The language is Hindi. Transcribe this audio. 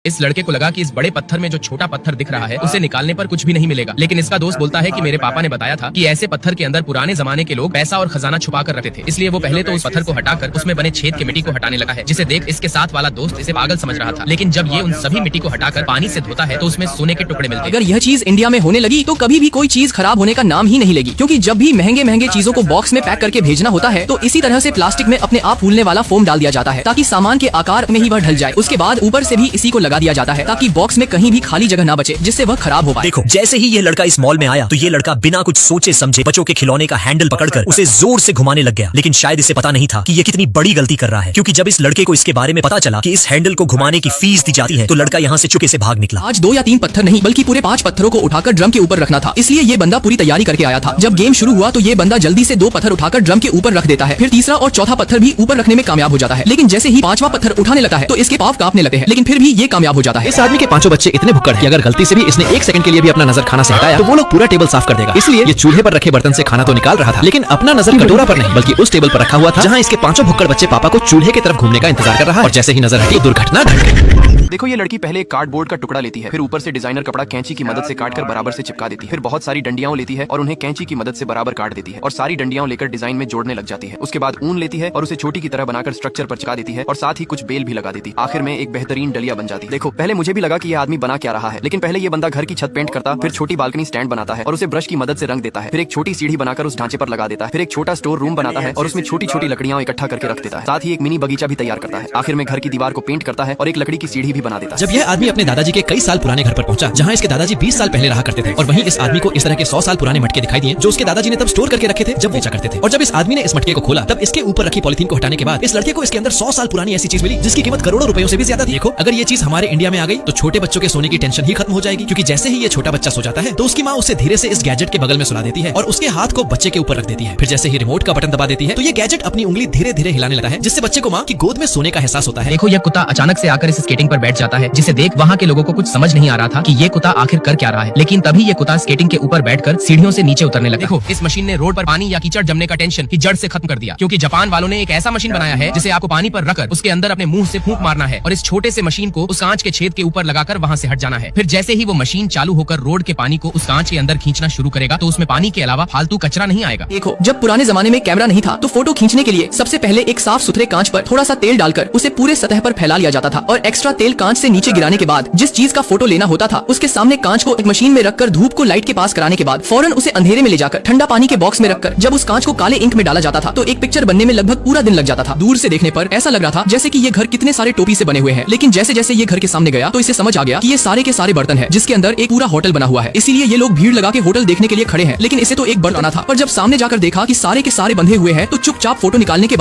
इस लड़के को लगा कि इस बड़े पत्थर में जो छोटा पत्थर दिख रहा है उसे निकालने पर कुछ भी नहीं मिलेगा, लेकिन इसका दोस्त बोलता है कि मेरे पापा ने बताया था कि ऐसे पत्थर के अंदर पुराने जमाने के लोग पैसा और खजाना छुपा कर रखते थे, इसलिए वो पहले तो उस पत्थर को हटाकर उसमें बने छेद की मिट्टी को हटाने लगा है, जिसे देख इसके साथ वाला दोस्त इसे पागल समझ रहा था। लेकिन जब ये उन सभी मिट्टी को हटाकर पानी से धोता है तो उसमें सोने के टुकड़े मिलते हैं। अगर यह चीज इंडिया में होने लगी तो कभी भी कोई चीज खराब होने का नाम ही नहीं लेगी, क्योंकि जब भी महंगे महंगे चीजों को बॉक्स में पैक करके भेजना होता है तो इसी तरह से प्लास्टिक में अपने आप फूलने वाला फोम डाल दिया जाता है ताकि सामान के आकार में ही वह ढल जाए। उसके बाद ऊपर से भी इसी को लगा दिया जाता है ताकि बॉक्स में कहीं भी खाली जगह ना बचे, जिससे वह खराब हो पाए। देखो, जैसे ही ये लड़का इस मॉल में आया तो ये लड़का बिना कुछ सोचे समझे बच्चों के खिलौने का हैंडल पकड़कर उसे जोर से घुमाने लग गया। लेकिन शायद इसे पता नहीं था कि ये कितनी बड़ी गलती कर रहा है, क्योंकि जब इस लड़के को इसके बारे में पता चला कि इस हैंडल को घुमाने की फीस दी जाती है तो लड़का यहाँ से चुपके से भाग निकला। आज 2 या 3 पत्थर नहीं बल्कि पूरे 5 पत्थरों को उठाकर ड्रम के ऊपर रखना था, इसलिए ये बंदा पूरी तैयारी करके आया था। जब गेम शुरू हुआ तो ये बंदा जल्दी से 2 पत्थर उठाकर ड्रम के ऊपर रख देता है, फिर तीसरा और चौथा पत्थर भी ऊपर रखने में कामयाब हो जाता है। लेकिन जैसे ही 5वां पत्थर उठाने लगता है तो इसके पांव कांपने लगते हैं, लेकिन फिर भी ये कामयाब हो जाता है। इस आदमी के 5 बच्चे इतने भुक्कड़ हैं कि अगर गलती से भी इसने 1 सेकंड के लिए भी अपना नजर खाना से हटाया तो वो लोग पूरा टेबल साफ कर देगा। इसलिए ये चूल्हे पर रखे बर्तन से खाना तो निकाल रहा था, लेकिन अपना नजर कटोरा पर नहीं बल्कि उस टेबल पर रखा हुआ था जहाँ इसके 5 भुक्कड़ बच्चे पापा को चूल्हे की तरफ घूमने का इंतजार कर रहा है। और जैसे ही नजर हटी दुर्घटना घट गई। देखो, ये लड़की पहले एक कार्डबोर्ड का टुकड़ा लेती है, फिर ऊपर से डिजाइनर कपड़ा कैंची की मदद से काटकर बराबर से चिपका देती है, फिर बहुत सारी डंडियां लेती है और उन्हें कैंची की मदद से बराबर काट देती है और सारी डंडियां लेकर डिजाइन में जोड़ने लग जाती है। उसके बाद ऊन लेती है और उसे छोटी की तरह बनाकर स्ट्रक्चर पर चिपका देती है और साथ ही कुछ बेल भी लगा देती है। आखिर में एक बेहतरीन डलिया बन जाती है। देखो, पहले मुझे भी लगा कि ये आदमी बना क्या रहा है, लेकिन पहले ये बंदा घर की छत पेंट करता, फिर छोटी बालकनी स्टैंड बनाता है और उसे ब्रश की मदद से रंग देता है, फिर एक छोटी सीढ़ी बनाकर उस ढांचे पर लगा देता है, फिर एक छोटा स्टोर रूम बनाता है और उसमें छोटी छोटी लकड़ियां इकट्ठा करके रख देता है, साथ ही एक मिनी बगीचा भी तैयार करता है। आखिर में घर की दीवार को पेंट करता है और एक लकड़ी की सीढ़ी भी बना देता है। जब यह आदमी अपने दादाजी के कई साल पुराने घर पर पहुंचा जहां इसके दादाजी 20 साल पहले रहा करते थे, और वहीं इस आदमी को इस तरह के 100 साल पुराने मटके दिखाई दिए जो उसके दादाजी ने तब स्टोर करके रखे थे जब बेचा करते थे। और जब इस आदमी ने इस मटके को खोला तब इसके ऊपर रखी पॉलिथीन को हटाने के बाद इस लड़के को इसके अंदर 100 साल पुरानी ऐसी चीज मिली जिसकी कीमत करोड़ों रुपयों से भी ज्यादा थी। देखो, अगर ये चीज हमारे इंडिया में आ गई तो छोटे बच्चों के सोने की टेंशन ही खत्म हो जाएगी, क्योंकि जैसे ही ये छोटा बच्चा सो जाता है तो उसकी माँ उसे धीरे से इस गैजेट के बगल में सुला देती है और उसके हाथ को बच्चे के ऊपर रख देती है। फिर जैसे ही रिमोट का बटन दबा देती है तो ये गैजेट अपनी उंगली धीरे धीरे हिलाने लगता है, जिससे बच्चे को माँ की गोद में सोने का एहसास होता है। देखो, यह कुत्ता अचानक से आकर इस स्केटिंग पर बैठ जाता है, जिसे देख वहाँ के लोगों को कुछ समझ नहीं आ रहा था कि ये कुत्ता आखिर कर क्या रहा है। लेकिन तभी ये कुत्ता स्केटिंग के ऊपर बैठकर सीढ़ियों से नीचे उतरने लगा। देखो, इस मशीन ने रोड पर पानी या कीचड़ जमने का टेंशन ही जड़ से खत्म कर दिया, क्योंकि जापान वालों ने एक ऐसा मशीन बनाया है जिसे आपको पानी पर रखकर उसके अंदर अपने मुंह से फूंक मारना है और इस छोटे से मशीन को उस कांच के छेद के ऊपर लगाकर वहाँ से हट जाना है। फिर जैसे ही वो मशीन चालू होकर रोड के पानी को उस कांच के अंदर खींचना शुरू करेगा तो उसमें पानी के अलावा फालतू कचरा नहीं आएगा। देखो, जब पुराने जमाने में कैमरा नहीं था तो फोटो खींचने के लिए सबसे पहले एक साफ सुथरे कांच पर थोड़ा सा तेल डालकर उसे पूरे सतह पर फैला लिया जाता था और एक्स्ट्रा तेल कांच से नीचे गिराने के बाद जिस चीज का फोटो लेना होता था उसके सामने कांच को एक मशीन में रखकर धूप को लाइट के पास कराने के बाद फौरन उसे अंधेरे में ले जाकर ठंडा पानी के बॉक्स में रखकर जब उस कांच को काले इंक में डाला जाता था तो एक पिक्चर बनने में लगभग पूरा दिन लग जाता था। दूर से देखने पर ऐसा लग रहा था जैसे कि ये घर कितने सारे टोपी से बने हुए हैं, लेकिन जैसे जैसे ये घर के सामने गया तो इसे समझ आ गया कि ये सारे के सारे बर्तन है जिसके अंदर एक पूरा होटल बना हुआ है। इसीलिए ये लोग भीड़ लगा के होटल देखने के लिए खड़े हैं, लेकिन इसे तो एक बर्तन आना था। पर जब सामने जाकर देखा कि सारे के सारे बंधे हुए हैं तो चुपचाप फोटो निकालने के